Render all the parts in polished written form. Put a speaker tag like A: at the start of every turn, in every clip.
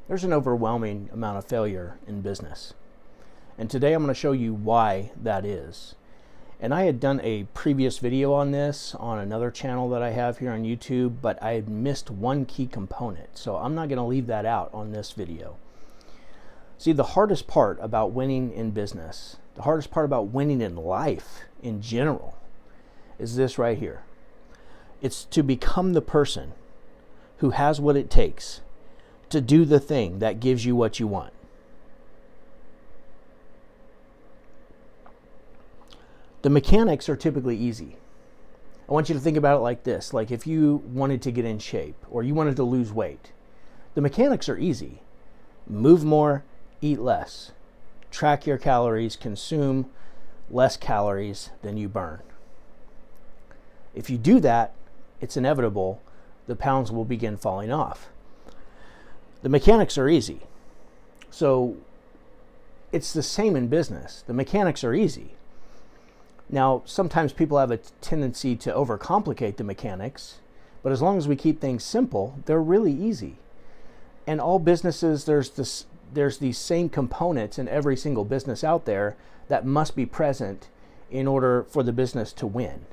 A: there's an overwhelming amount of failure in business. And today I'm going to show you why that is. And I had done a previous video on this on another channel that I have here on YouTube, but I had missed one key component. So I'm not going to leave that out on this video. See, the hardest part about winning in business, the hardest part about winning in life in general, is this right here. It's to become the person who has what it takes to do the thing that gives you what you want. The mechanics are typically easy. I want you to think about it like this. Like if you wanted to get in shape or you wanted to lose weight, the mechanics are easy. Move more, eat less. Track your calories, consume less calories than you burn. If you do that, it's inevitable the pounds will begin falling off. The mechanics are easy. So it's the same in business. The mechanics are easy. Now, sometimes people have a tendency to overcomplicate the mechanics, but as long as we keep things simple, they're really easy. And all businesses, there's these same components in every single business out there that must be present in order for the business to win.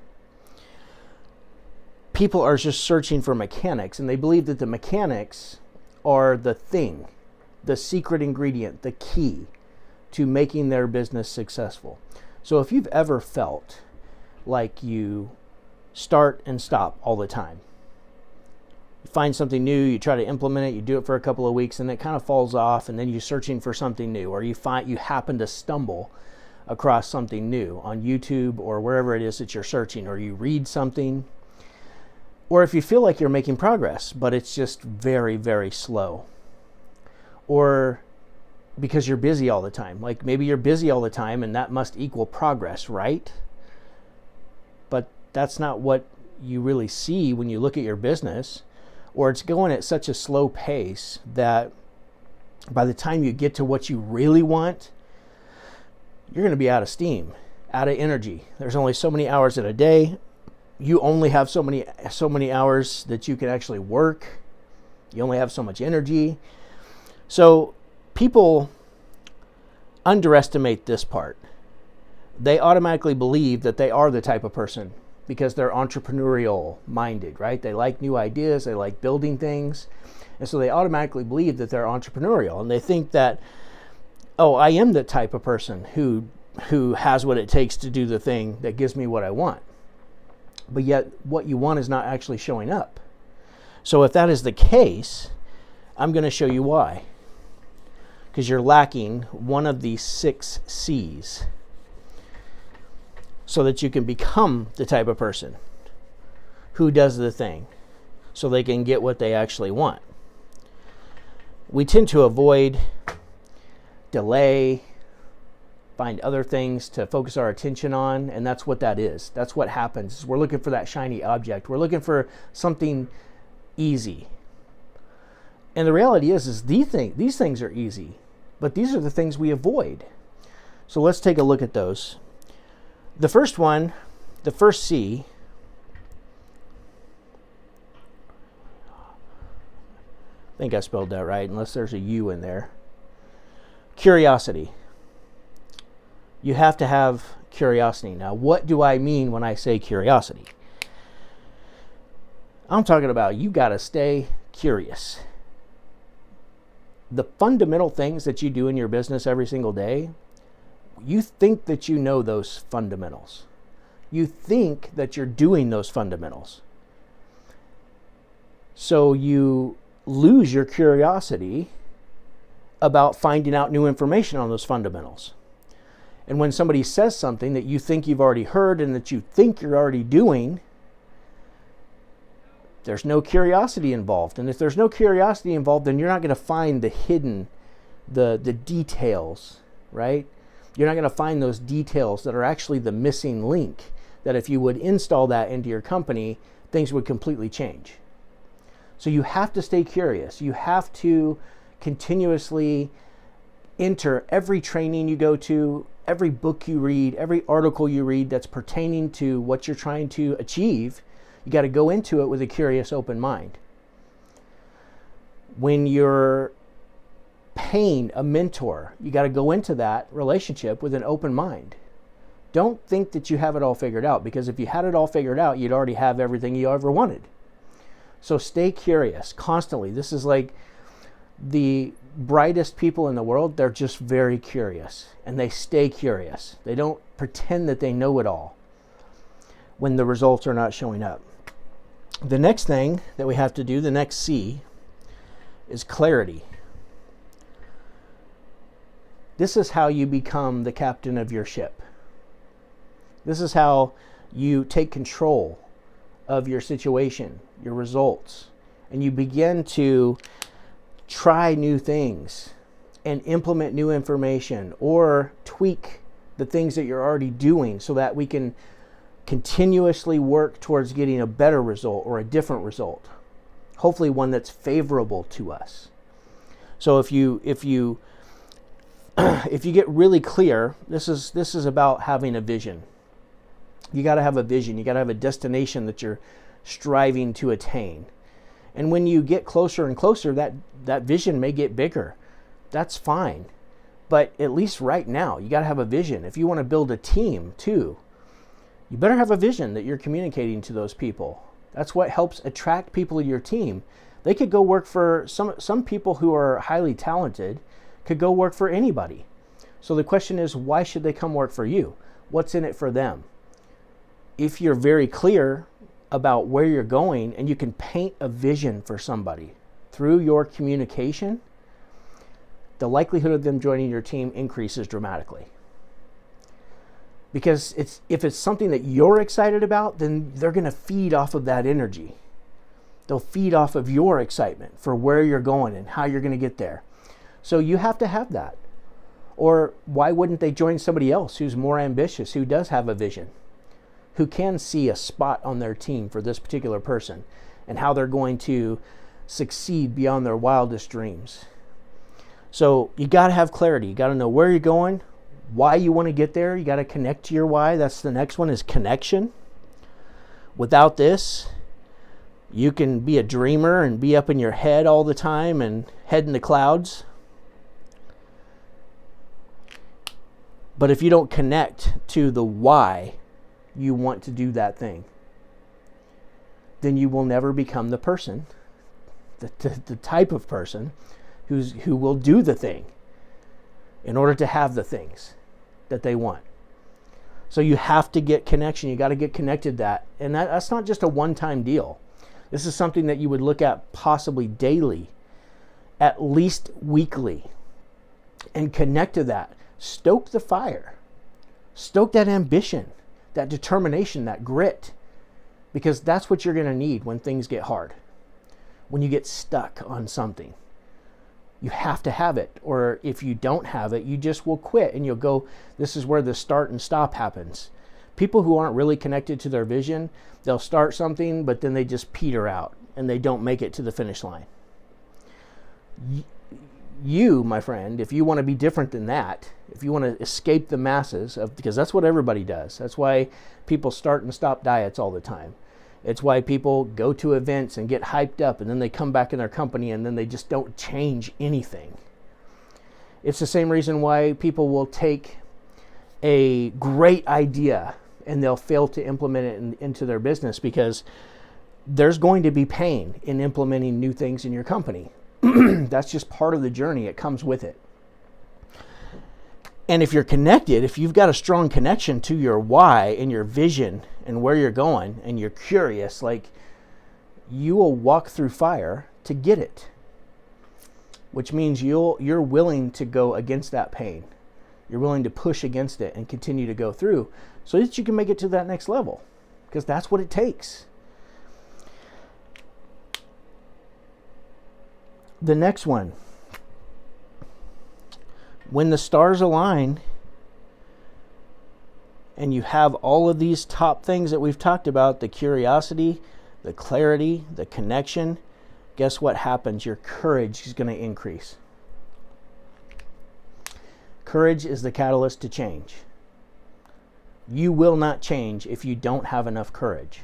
A: People are just searching for mechanics, and they believe that the mechanics are the thing, the secret ingredient, the key to making their business successful. So if you've ever felt like you start and stop all the time, you find something new, you try to implement it, you do it for a couple of weeks, and it kind of falls off, and then you're searching for something new, or you happen to stumble across something new on YouTube or wherever it is that you're searching, or you read something, or if you feel like you're making progress, but it's just very, very slow, or because you're busy all the time. Like maybe you're busy all the time and that must equal progress, right? But that's not what you really see when you look at your business, or it's going at such a slow pace that by the time you get to what you really want, you're going to be out of steam, out of energy. There's only so many hours in a day. You only have so many hours that you can actually work. You only have so much energy. So people underestimate this part. They automatically believe that they are the type of person because they're entrepreneurial minded, right? They like new ideas, they like building things. And so they automatically believe that they're entrepreneurial, and they think that, oh, I am the type of person who has what it takes to do the thing that gives me what I want. But yet what you want is not actually showing up. So if that is the case, I'm going to show you why. Because you're lacking one of these 6 C's so that you can become the type of person who does the thing so they can get what they actually want. We tend to avoid, delay, find other things to focus our attention on, and that's what that is. That's what happens. We're looking for that shiny object. We're looking for something easy. And the reality is these things are easy, but these are the things we avoid. So let's take a look at those. The first one, the first C, I think I spelled that right, unless there's a U in there. Curiosity. You have to have curiosity. Now, what do I mean when I say curiosity? I'm talking about you got to stay curious. The fundamental things that you do in your business every single day, you think that you know those fundamentals. You think that you're doing those fundamentals. So you lose your curiosity about finding out new information on those fundamentals. And when somebody says something that you think you've already heard and that you think you're already doing, there's no curiosity involved. And if there's no curiosity involved, then you're not going to find the hidden, the details, right? You're not going to find those details that are actually the missing link, that if you would install that into your company, things would completely change. So you have to stay curious. You have to continuously enter every training you go to, every book you read, every article you read that's pertaining to what you're trying to achieve. You got to go into it with a curious, open mind. When you're paying a mentor, you got to go into that relationship with an open mind. Don't think that you have it all figured out, because if you had it all figured out, you'd already have everything you ever wanted. So stay curious constantly. This is like the brightest people in the world. They're just very curious, and they stay curious. They don't pretend that they know it all when the results are not showing up. The next thing that we have to do, the next C, is clarity. This is how you become the captain of your ship. This is how you take control of your situation, your results, and you begin to try new things and implement new information or tweak the things that you're already doing so that we can continuously work towards getting a better result or a different result. Hopefully one that's favorable to us. So if you get really clear, this is about having a vision. You got to have a vision. You got to have a destination that you're striving to attain. And when you get closer and closer, that vision may get bigger. That's fine. But at least right now, you got to have a vision. If you want to build a team too, you better have a vision that you're communicating to those people. That's what helps attract people to your team. They could go work for some people who are highly talented, could go work for anybody. So the question is, why should they come work for you? What's in it for them? If you're very clear about where you're going and you can paint a vision for somebody through your communication, the likelihood of them joining your team increases dramatically. Because if it's something that you're excited about, then they're going to feed off of that energy. They'll feed off of your excitement for where you're going and how you're going to get there. So you have to have that. Or why wouldn't they join somebody else who's more ambitious, who does have a vision, who can see a spot on their team for this particular person and how they're going to succeed beyond their wildest dreams? So you got to have clarity. You got to know where you're going, why you want to get there. You got to connect to your why. That's the next one, is connection. Without this, you can be a dreamer and be up in your head all the time and head in the clouds. But if you don't connect to the why you want to do that thing, then you will never become the person, the type of person who will do the thing in order to have the things that they want. So you have to get connection. You got to get connected to that. And that's not just a one-time deal. This is something that you would look at possibly daily, at least weekly, and connect to that. Stoke the fire. Stoke that ambition, that determination, that grit, because that's what you're going to need when things get hard. When you get stuck on something, you have to have it. Or if you don't have it, you just will quit and you'll go, this is where the start and stop happens. People who aren't really connected to their vision, they'll start something, but then they just peter out and they don't make it to the finish line. You, my friend, if you want to be different than that, if you want to escape the masses, because that's what everybody does. That's why people start and stop diets all the time. It's why people go to events and get hyped up and then they come back in their company and then they just don't change anything. It's the same reason why people will take a great idea and they'll fail to implement it into their business, because there's going to be pain in implementing new things in your company. That's just part of the journey. It comes with it. And if you're connected, if you've got a strong connection to your why and your vision and where you're going, and you're curious, like, you will walk through fire to get it, which means you're willing to go against that pain. You're willing to push against it and continue to go through so that you can make it to that next level, because that's what it takes. The next one, when the stars align and you have all of these top things that we've talked about, the curiosity, the clarity, the connection, guess what happens? Your courage is going to increase. Courage is the catalyst to change. You will not change if you don't have enough courage.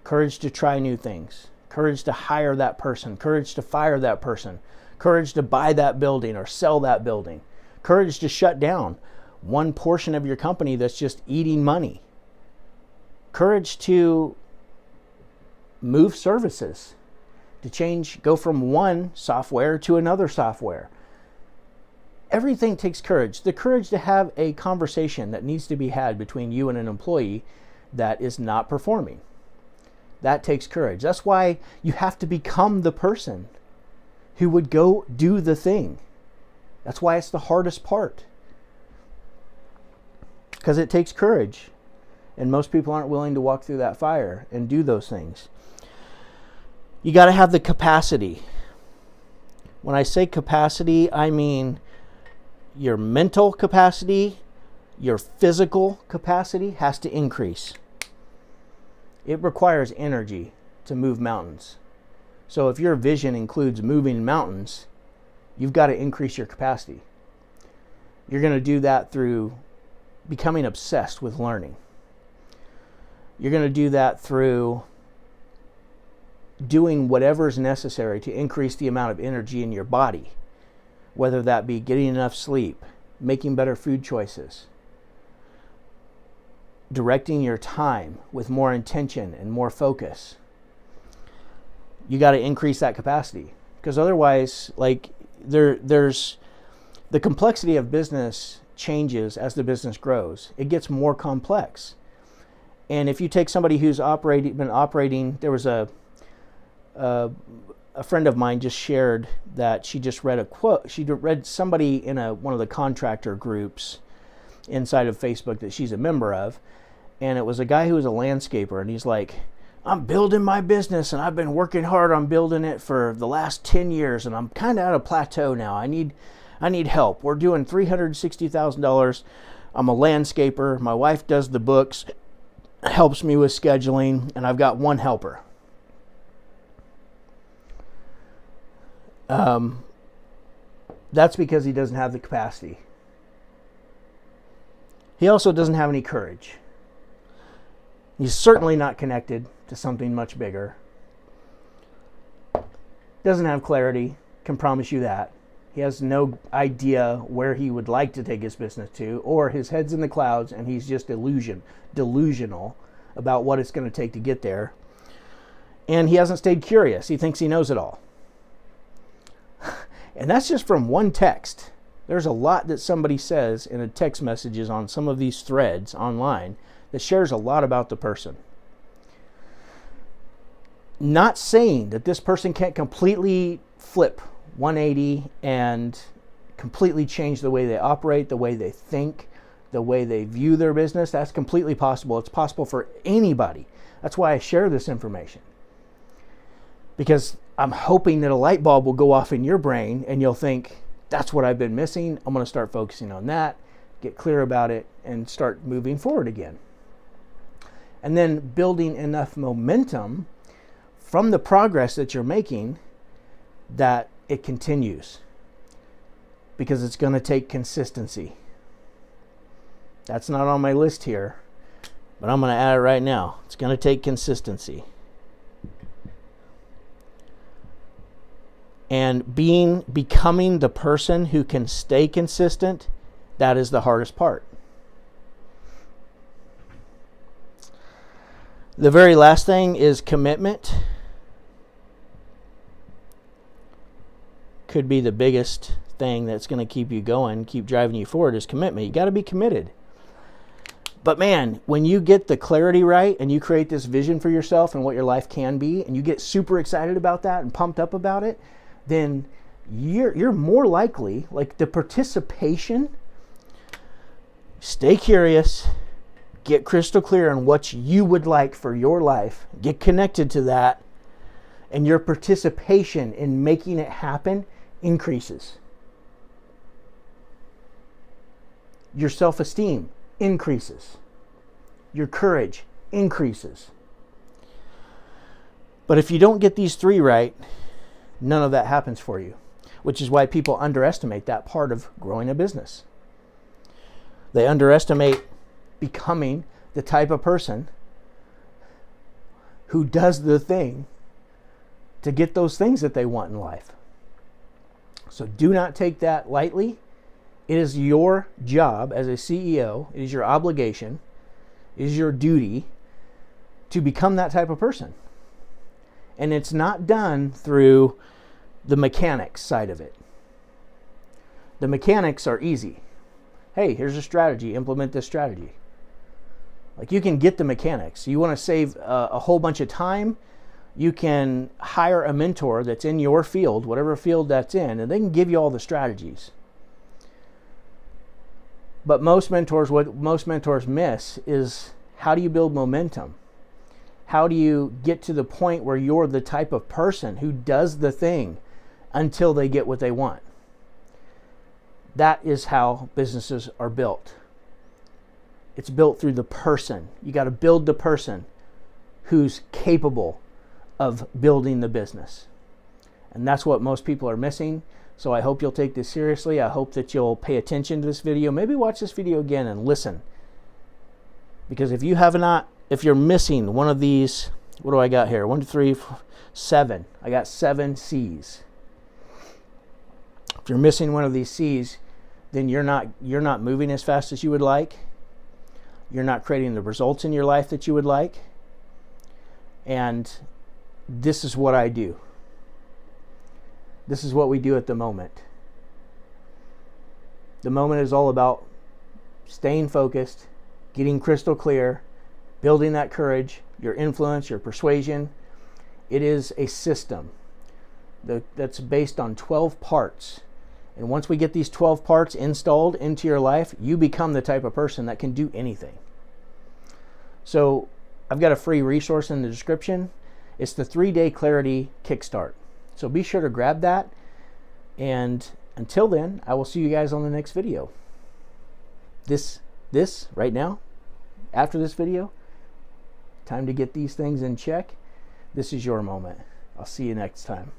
A: Courage to try new things. Courage to hire that person. Courage to fire that person. courage to buy that building or sell that building, courage to shut down one portion of your company that's just eating money, courage to move services, to change, go from one software to another software. Everything takes courage. The courage to have a conversation that needs to be had between you and an employee that is not performing. That takes courage. That's why you have to become the person who would go do the thing. That's why it's the hardest part. Because it takes courage. And most people aren't willing to walk through that fire and do those things. You got to have the capacity. When I say capacity, I mean your mental capacity, your physical capacity has to increase. It requires energy to move mountains. So if your vision includes moving mountains, you've got to increase your capacity. You're going to do that through becoming obsessed with learning. You're going to do that through doing whatever is necessary to increase the amount of energy in your body, whether that be getting enough sleep, making better food choices, directing your time with more intention and more focus. You got to increase that capacity, because otherwise, there's the complexity of business changes as the business grows. It gets more complex. And if you take somebody who's been operating, there was a friend of mine just shared that she just read a quote. She read somebody in one of the contractor groups inside of Facebook that she's a member of. And it was a guy who was a landscaper. And he's like, I'm building my business and I've been working hard on building it for the last 10 years. And I'm kind of at a plateau now. I need help. We're doing $360,000. I'm a landscaper. My wife does the books, helps me with scheduling, and I've got one helper. That's because he doesn't have the capacity. He also doesn't have any courage. He's certainly not connected to something much bigger. Doesn't have clarity, can promise you that. He has no idea where he would like to take his business to, or his head's in the clouds and he's just delusional about what it's going to take to get there. And he hasn't stayed curious. He thinks he knows it all. And that's just from one text. There's a lot that somebody says in a text messages on some of these threads online that shares a lot about the person. Not saying that this person can't completely flip 180 and completely change the way they operate, the way they think, the way they view their business. That's completely possible. It's possible for anybody. That's why I share this information. Because I'm hoping that a light bulb will go off in your brain and you'll think, that's what I've been missing. I'm going to start focusing on that, get clear about it, and start moving forward again. And then building enough momentum from the progress that you're making that it continues. Because it's going to take consistency. That's not on my list here, but I'm going to add it right now. It's going to take consistency. And becoming the person who can stay consistent, that is the hardest part. The very last thing is commitment. Could be the biggest thing that's going to keep you going, keep driving you forward, is commitment. You got to be committed. But man, when you get the clarity right and you create this vision for yourself and what your life can be, and you get super excited about that and pumped up about it, then you're more likely, like the participation, stay curious, get crystal clear on what you would like for your life, get connected to that, and your participation in making it happen increases. Your self-esteem increases. Your courage increases. But if you don't get these three right, none of that happens for you, which is why people underestimate that part of growing a business. They underestimate becoming the type of person who does the thing to get those things that they want in life. So do not take that lightly. It is your job as a CEO, it is your obligation, it is your duty to become that type of person. And it's not done through the mechanics side of it. The mechanics are easy. Hey, here's a strategy, implement this strategy. Like, you can get the mechanics. You want to save a whole bunch of time, you can hire a mentor that's in your field, whatever field that's in, and they can give you all the strategies. But what most mentors miss is, how do you build momentum? How do you get to the point where you're the type of person who does the thing until they get what they want? That is how businesses are built. It's built through the person. You got to build the person who's capable of building the business. And that's what most people are missing. So I hope you'll take this seriously. I hope that you'll pay attention to this video. Maybe watch this video again and listen. Because if you're missing one of these, what do I got here? 1, 2, 3, 4, 7. I got 7 C's. If you're missing one of these C's, then you're not moving as fast as you would like. You're not creating the results in your life that you would like. And this is what I do. This is what we do at the moment. The moment is all about staying focused, getting crystal clear, building that courage, your influence, your persuasion. It is a system that's based on 12 parts. And once we get these 12 parts installed into your life, you become the type of person that can do anything. So I've got a free resource in the description. It's the 3-day clarity kickstart. So be sure to grab that. And until then, I will see you guys on the next video. This right now, after this video, time to get these things in check. This is your moment. I'll see you next time.